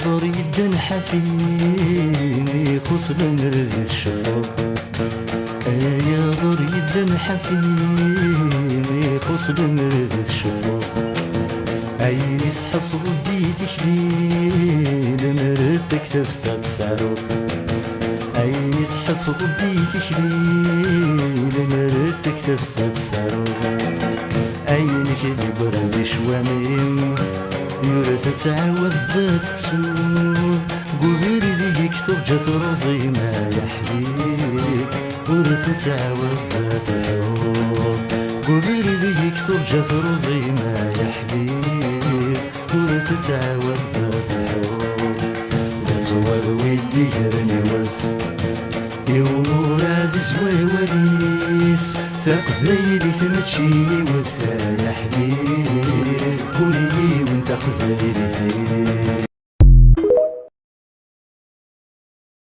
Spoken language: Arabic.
ضريد حفيني خص بمرد الشفور يا ضريد حفيني خص بمرد الشفور عيني تحفظ ديت شبيل مردك تبثى تستعرو عيني تحفظ ديت شبيل مردك تبثى تستعرو عينك اللي برد شواميم يورث تعاود ذات تسوق قبير ذيك ترجى روضي ما يا حبيب ورث تعاود ذات الحب قبير ذيك ترجى روضي ما يا حبيب ورث تعاود ذات الحب ذات والويدي يرني وث يوم عزيز ويوليس تقبيلي تمشي وثا يا حبيب